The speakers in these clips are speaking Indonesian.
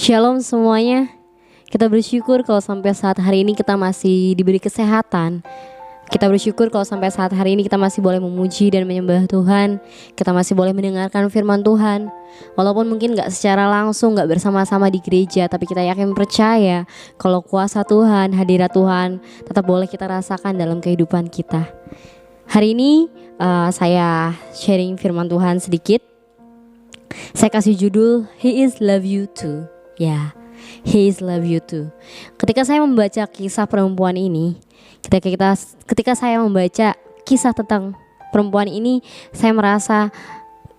Shalom semuanya. Kita bersyukur kalau sampai saat hari ini kita masih diberi kesehatan. Kita bersyukur kalau sampai saat hari ini kita masih boleh memuji dan menyembah Tuhan. Kita masih boleh mendengarkan firman Tuhan. Walaupun mungkin gak secara langsung, gak bersama-sama di gereja, tapi kita yakin percaya kalau kuasa Tuhan, hadirat Tuhan tetap boleh kita rasakan dalam kehidupan kita. Hari ini saya sharing firman Tuhan sedikit. Saya kasih judul He is love you too. Ya, He is love you too. Ketika saya membaca kisah perempuan ini, ketika saya membaca kisah tentang perempuan ini, saya merasa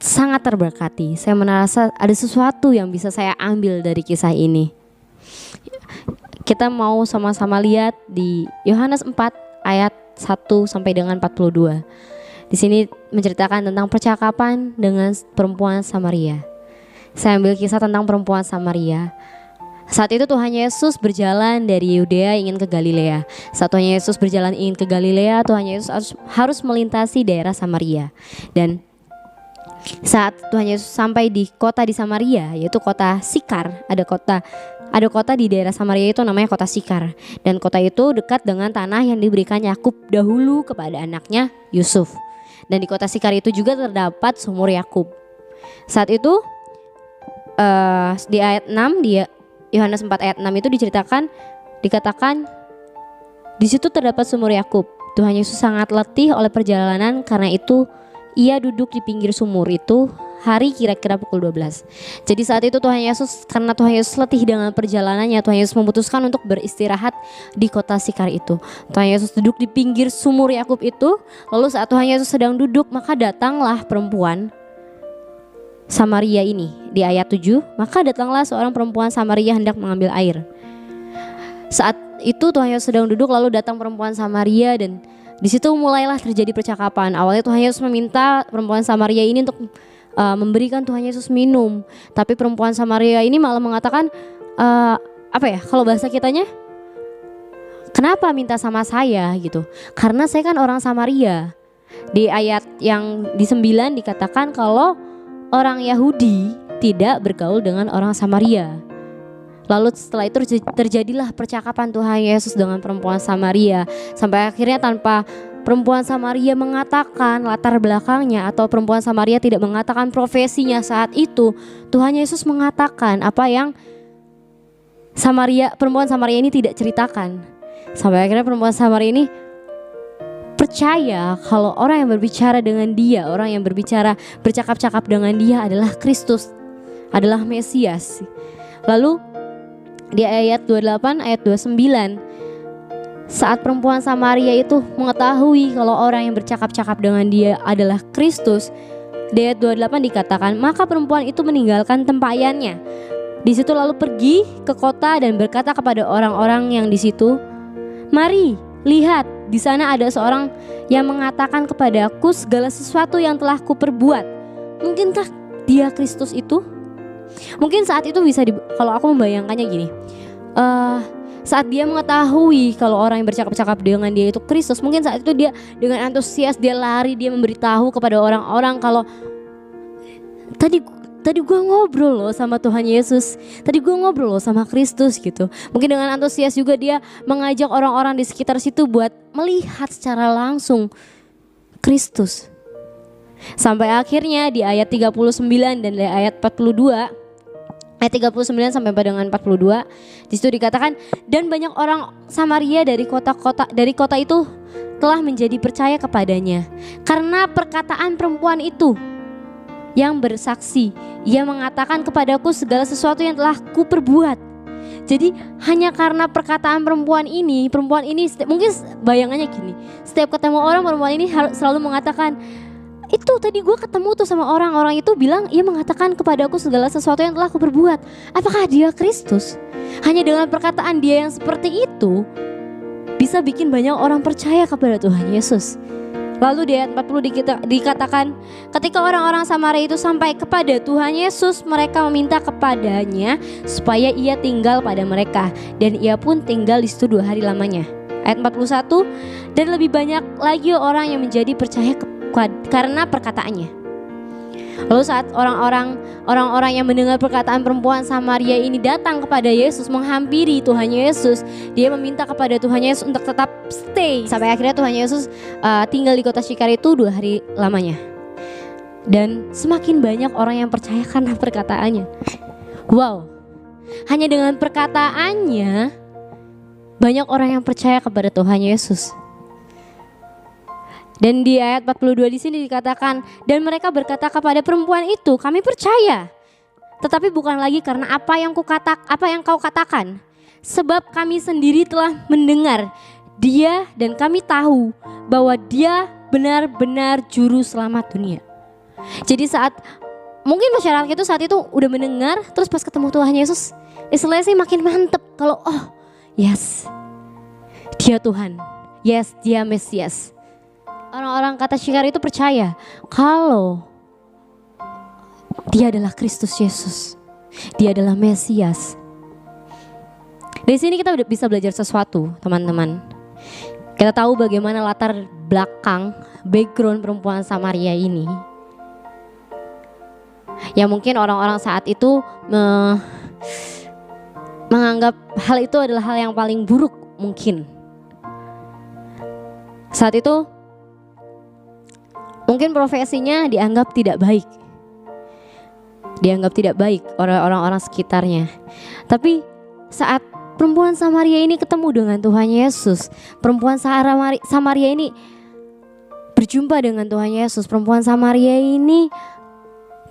sangat terberkati. Saya merasa ada sesuatu yang bisa saya ambil dari kisah ini. Kita mau sama-sama lihat di Yohanes 4 ayat 1 sampai dengan 42. Di sini menceritakan tentang percakapan dengan perempuan Samaria. Saya ambil kisah tentang perempuan Samaria. Saat itu Tuhan Yesus berjalan dari Yudea ingin ke Galilea. Saat Tuhan Yesus berjalan ingin ke Galilea, Tuhan Yesus harus melintasi daerah Samaria. Dan saat Tuhan Yesus sampai di kota di Samaria, yaitu kota Sikar, ada kota di daerah Samaria itu namanya kota Sikar. Dan kota itu dekat dengan tanah yang diberikan Yakub dahulu kepada anaknya Yusuf. Dan di kota Sikar itu juga terdapat sumur Yakub. Saat itu di ayat 6 di Yohanes 4 ayat 6 itu dikatakan di situ terdapat sumur Yakub. Tuhan Yesus sangat letih oleh perjalanan, karena itu ia duduk di pinggir sumur itu hari kira-kira pukul 12. Jadi saat itu karena Tuhan Yesus letih dengan perjalanannya, Tuhan Yesus memutuskan untuk beristirahat di kota Sikar itu. Tuhan Yesus duduk di pinggir sumur Yakub itu. Lalu saat Tuhan Yesus sedang duduk, maka datanglah perempuan Samaria ini. Di ayat 7, maka datanglah seorang perempuan Samaria hendak mengambil air. Saat itu Tuhan Yesus sedang duduk, lalu datang perempuan Samaria, dan di situ mulailah terjadi percakapan. Awalnya Tuhan Yesus meminta perempuan Samaria ini untuk memberikan Tuhan Yesus minum, tapi perempuan Samaria ini malah mengatakan kalau bahasa kitanya, kenapa minta sama saya gitu? Karena saya kan orang Samaria. Di ayat yang di 9 dikatakan kalau orang Yahudi tidak bergaul dengan orang Samaria. Lalu setelah itu terjadilah percakapan Tuhan Yesus dengan perempuan Samaria. Sampai akhirnya tanpa perempuan Samaria mengatakan latar belakangnya, atau perempuan Samaria tidak mengatakan profesinya saat itu, Tuhan Yesus mengatakan apa yang perempuan Samaria ini tidak ceritakan. Sampai akhirnya perempuan Samaria ini percaya kalau orang yang berbicara dengan dia, orang yang bercakap-cakap dengan dia adalah Kristus, adalah Mesias. Lalu di ayat 28, ayat 29, saat perempuan Samaria itu mengetahui kalau orang yang bercakap-cakap dengan dia adalah Kristus, di ayat 28 dikatakan, maka perempuan itu meninggalkan tempayannya di situ lalu pergi ke kota dan berkata kepada orang-orang yang di situ, "Mari, lihat, di sana ada seorang yang mengatakan kepadaku segala sesuatu yang telah kuperbuat. Mungkinkah dia Kristus itu?" Mungkin saat itu kalau aku membayangkannya gini, saat dia mengetahui kalau orang yang bercakap-cakap dengan dia itu Kristus, mungkin saat itu dia dengan antusias dia lari, dia memberitahu kepada orang-orang kalau Tadi gue ngobrol loh sama Tuhan Yesus, tadi gue ngobrol loh sama Kristus gitu. Mungkin dengan antusias juga dia mengajak orang-orang di sekitar situ buat melihat secara langsung Kristus. Sampai akhirnya di ayat 39 dan di ayat 42, ayat 39 sampai dengan 42, di situ dikatakan, dan banyak orang Samaria dari kota itu telah menjadi percaya kepadanya karena perkataan perempuan itu yang bersaksi. Ia mengatakan kepadaku segala sesuatu yang telah kuperbuat. Jadi hanya karena perkataan perempuan ini mungkin bayangannya gini, setiap ketemu orang, perempuan ini selalu mengatakan, itu tadi gue ketemu tuh sama orang itu bilang, ia mengatakan kepadaku segala sesuatu yang telah kuperbuat. Apakah dia Kristus? Hanya dengan perkataan dia yang seperti itu bisa bikin banyak orang percaya kepada Tuhan Yesus. Lalu di ayat 40 dikatakan, ketika orang-orang Samaria itu sampai kepada Tuhan Yesus, mereka meminta kepadanya supaya ia tinggal pada mereka, dan ia pun tinggal di situ 2 hari lamanya. Ayat 41, dan lebih banyak lagi orang yang menjadi percaya karena perkataannya. Lalu saat orang-orang yang mendengar perkataan perempuan Samaria ini datang kepada Yesus, menghampiri Tuhan Yesus, dia meminta kepada Tuhan Yesus untuk tetap stay. Sampai akhirnya Tuhan Yesus tinggal di kota Syikar itu 2 hari lamanya. Dan semakin banyak orang yang percaya karena perkataannya. Wow, hanya dengan perkataannya banyak orang yang percaya kepada Tuhan Yesus. Dan di ayat 42 di sini dikatakan, dan mereka berkata kepada perempuan itu, kami percaya, tetapi bukan lagi karena apa yang kau katakan, sebab kami sendiri telah mendengar dia dan kami tahu bahwa dia benar-benar juru selamat dunia. Jadi saat mungkin masyarakat itu saat itu udah mendengar, terus pas ketemu Tuhan Yesus, istilahnya sih makin mantep kalau yes, dia Tuhan, yes, dia Mesias. Orang-orang kata Syikar itu percaya kalau dia adalah Kristus Yesus, dia adalah Mesias. Dari sini kita udah bisa belajar sesuatu, teman-teman. Kita tahu bagaimana latar belakang, background perempuan Samaria ini. Ya mungkin orang-orang saat itu menganggap hal itu adalah hal yang paling buruk mungkin. Saat itu mungkin profesinya dianggap tidak baik. Dianggap tidak baik oleh orang-orang sekitarnya. Tapi saat perempuan Samaria ini ketemu dengan Tuhan Yesus, perempuan Samaria ini berjumpa dengan Tuhan Yesus, perempuan Samaria ini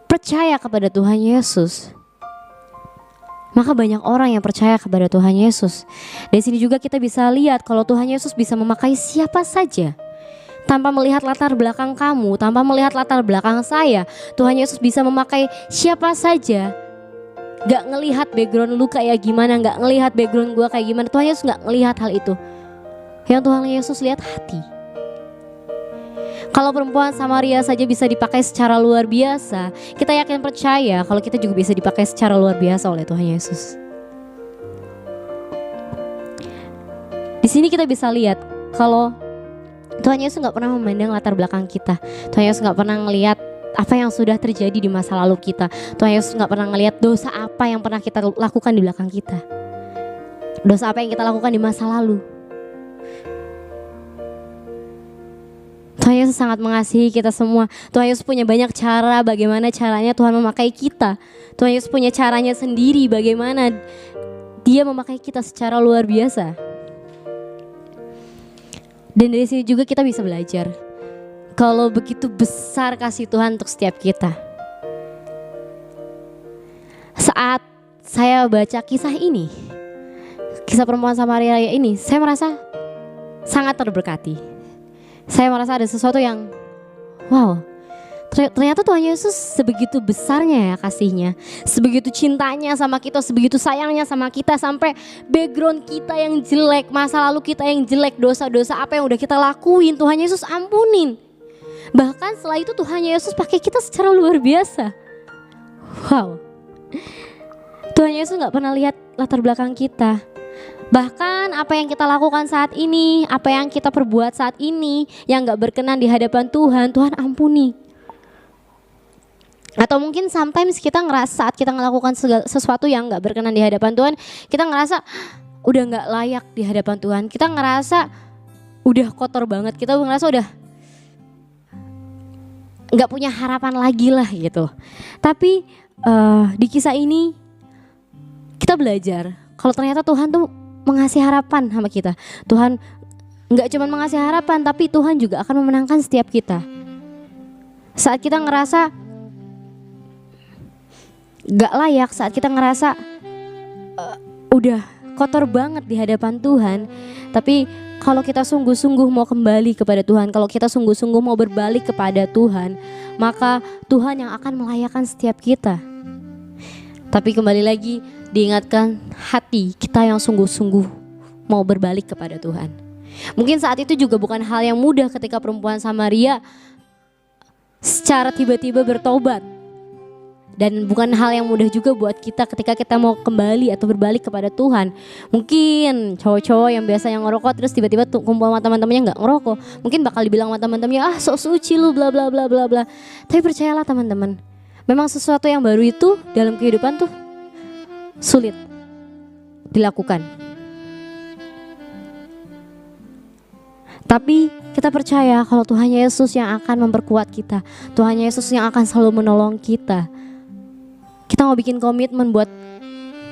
percaya kepada Tuhan Yesus, maka banyak orang yang percaya kepada Tuhan Yesus. Dari sini juga kita bisa lihat kalau Tuhan Yesus bisa memakai siapa saja. Tanpa melihat latar belakang kamu, tanpa melihat latar belakang saya, Tuhan Yesus bisa memakai siapa saja. Gak ngelihat background lu kayak gimana, gak ngelihat background gue kayak gimana. Tuhan Yesus gak ngelihat hal itu. Yang Tuhan Yesus lihat hati. Kalau perempuan Samaria saja bisa dipakai secara luar biasa, kita yakin percaya kalau kita juga bisa dipakai secara luar biasa oleh Tuhan Yesus. Di sini kita bisa lihat kalau Tuhan Yesus gak pernah memandang latar belakang kita. Tuhan Yesus gak pernah ngelihat apa yang sudah terjadi di masa lalu kita. Tuhan Yesus gak pernah ngelihat dosa apa yang pernah kita lakukan di belakang kita. Dosa apa yang kita lakukan di masa lalu. Tuhan Yesus sangat mengasihi kita semua. Tuhan Yesus punya banyak cara bagaimana caranya Tuhan memakai kita. Tuhan Yesus punya caranya sendiri bagaimana Dia memakai kita secara luar biasa. Dan dari sini juga kita bisa belajar kalau begitu besar kasih Tuhan untuk setiap kita. Saat saya baca kisah ini, kisah perempuan Samaria ini, saya merasa sangat terberkati. Saya merasa ada sesuatu yang wow, ternyata Tuhan Yesus sebegitu besarnya ya kasihnya, sebegitu cintanya sama kita, sebegitu sayangnya sama kita, sampai background kita yang jelek, masa lalu kita yang jelek, dosa-dosa apa yang udah kita lakuin, Tuhan Yesus ampunin. Bahkan setelah itu Tuhan Yesus pakai kita secara luar biasa. Wow, Tuhan Yesus gak pernah lihat latar belakang kita. Bahkan apa yang kita lakukan saat ini, apa yang kita perbuat saat ini yang gak berkenan di hadapan Tuhan, Tuhan ampuni. Atau mungkin sometimes kita ngerasa saat kita melakukan sesuatu yang gak berkenan di hadapan Tuhan, kita ngerasa udah gak layak di hadapan Tuhan. Kita ngerasa udah kotor banget, kita ngerasa udah gak punya harapan lagi lah gitu. Tapi di kisah ini kita belajar kalau ternyata Tuhan tuh mengasih harapan sama kita. Tuhan gak cuma mengasih harapan, tapi Tuhan juga akan memenangkan setiap kita. Saat kita ngerasa gak layak, saat kita ngerasa udah kotor banget di hadapan Tuhan, tapi kalau kita sungguh-sungguh mau kembali kepada Tuhan, kalau kita sungguh-sungguh mau berbalik kepada Tuhan, maka Tuhan yang akan melayakkan setiap kita. Tapi kembali lagi diingatkan hati kita yang sungguh-sungguh mau berbalik kepada Tuhan. Mungkin saat itu juga bukan hal yang mudah ketika perempuan Samaria secara tiba-tiba bertobat. Dan bukan hal yang mudah juga buat kita ketika kita mau kembali atau berbalik kepada Tuhan. Mungkin cowok-cowok yang biasa yang ngerokok terus tiba-tiba kumpul sama teman-temannya gak ngerokok, mungkin bakal dibilang sama teman-temannya, sok suci lu bla bla bla bla bla. Tapi percayalah teman-teman, Memang sesuatu yang baru itu dalam kehidupan tuh sulit dilakukan. Tapi kita percaya kalau Tuhan Yesus yang akan memperkuat kita, Tuhan Yesus yang akan selalu menolong kita. Kita mau bikin komitmen buat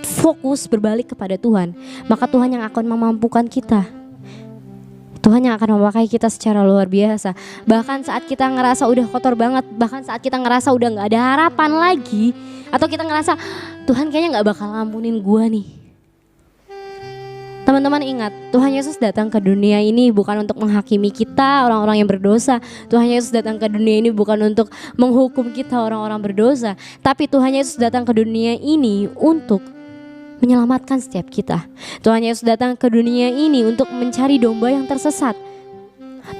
fokus berbalik kepada Tuhan, maka Tuhan yang akan memampukan kita. Tuhan yang akan memakai kita secara luar biasa. Bahkan saat kita ngerasa udah kotor banget, bahkan saat kita ngerasa udah gak ada harapan lagi, atau kita ngerasa Tuhan kayaknya gak bakal ampunin gua nih. Teman-teman ingat, Tuhan Yesus datang ke dunia ini bukan untuk menghakimi kita orang-orang yang berdosa. Tuhan Yesus datang ke dunia ini bukan untuk menghukum kita orang-orang berdosa. Tapi Tuhan Yesus datang ke dunia ini untuk menyelamatkan setiap kita. Tuhan Yesus datang ke dunia ini untuk mencari domba yang tersesat.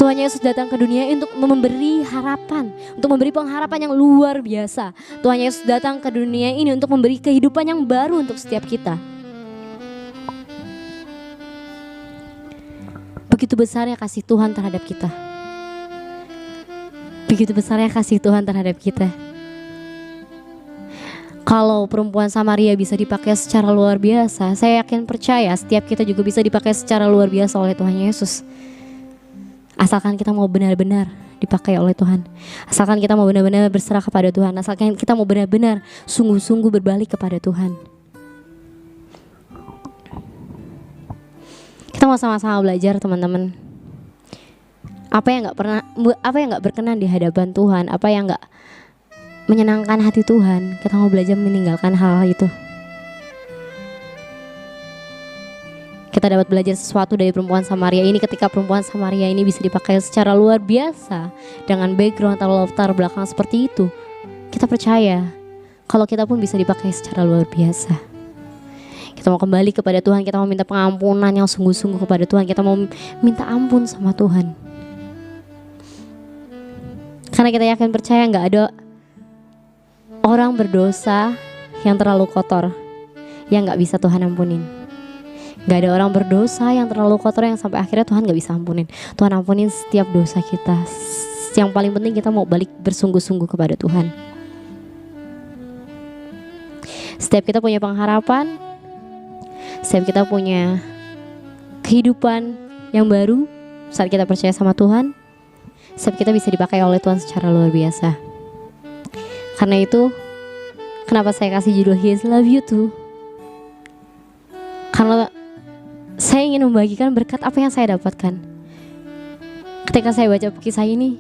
Tuhan Yesus datang ke dunia ini untuk memberi harapan, untuk memberi pengharapan yang luar biasa. Tuhan Yesus datang ke dunia ini untuk memberi kehidupan yang baru untuk setiap kita. Begitu besarnya kasih Tuhan terhadap kita. Begitu besarnya kasih Tuhan terhadap kita. Kalau perempuan Samaria bisa dipakai secara luar biasa, saya yakin percaya setiap kita juga bisa dipakai secara luar biasa oleh Tuhan Yesus. Asalkan kita mau benar-benar dipakai oleh Tuhan. Asalkan kita mau benar-benar berserah kepada Tuhan. Asalkan kita mau benar-benar sungguh-sungguh berbalik kepada Tuhan. Kita mau sama-sama belajar, teman-teman. Apa yang nggak berkenan di hadapan Tuhan, apa yang nggak menyenangkan hati Tuhan, kita mau belajar meninggalkan hal-hal itu. Kita dapat belajar sesuatu dari perempuan Samaria ini ketika perempuan Samaria ini bisa dipakai secara luar biasa dengan background atau latar belakang seperti itu. Kita percaya kalau kita pun bisa dipakai secara luar biasa. Kita mau kembali kepada Tuhan, kita mau minta pengampunan yang sungguh-sungguh kepada Tuhan, kita mau minta ampun sama Tuhan. Karena kita yakin percaya gak ada orang berdosa yang terlalu kotor yang gak bisa Tuhan ampunin. Gak ada orang berdosa yang terlalu kotor yang sampai akhirnya Tuhan gak bisa ampunin. Tuhan ampunin setiap dosa kita. Yang paling penting kita mau balik bersungguh-sungguh kepada Tuhan. Setiap kita punya pengharapan, setiap kita punya kehidupan yang baru saat kita percaya sama Tuhan. Setiap kita bisa dipakai oleh Tuhan secara luar biasa. Karena itu, kenapa saya kasih judul His Love You Too? Karena saya ingin membagikan berkat apa yang saya dapatkan. Ketika saya baca kisah ini,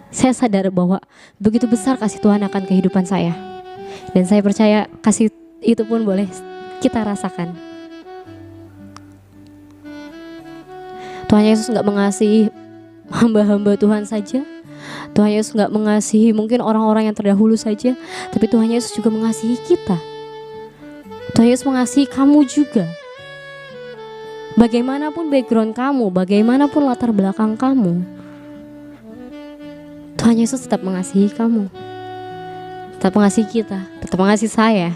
saya sadar bahwa begitu besar kasih Tuhan akan kehidupan saya. Dan saya percaya kasih itu pun boleh kita rasakan. Tuhan Yesus gak mengasihi hamba-hamba Tuhan saja. Tuhan Yesus gak mengasihi mungkin orang-orang yang terdahulu saja, tapi Tuhan Yesus juga mengasihi kita. Tuhan Yesus mengasihi kamu juga. Bagaimanapun background kamu, bagaimanapun latar belakang kamu, Tuhan Yesus tetap mengasihi kamu, tetap mengasihi kita, tetap mengasihi saya.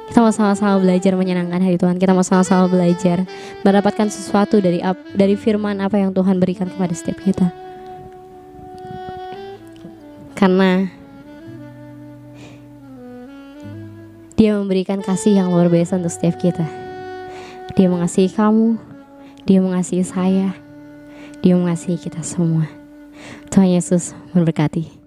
Kita mau sama-sama belajar menyenangkan hati Tuhan. Kita mau sama-sama belajar mendapatkan sesuatu dari firman apa yang Tuhan berikan kepada setiap kita. Karena Dia memberikan kasih yang luar biasa untuk setiap kita. Dia mengasihi kamu, Dia mengasihi saya, Dia mengasihi kita semua. Tuhan Yesus memberkati.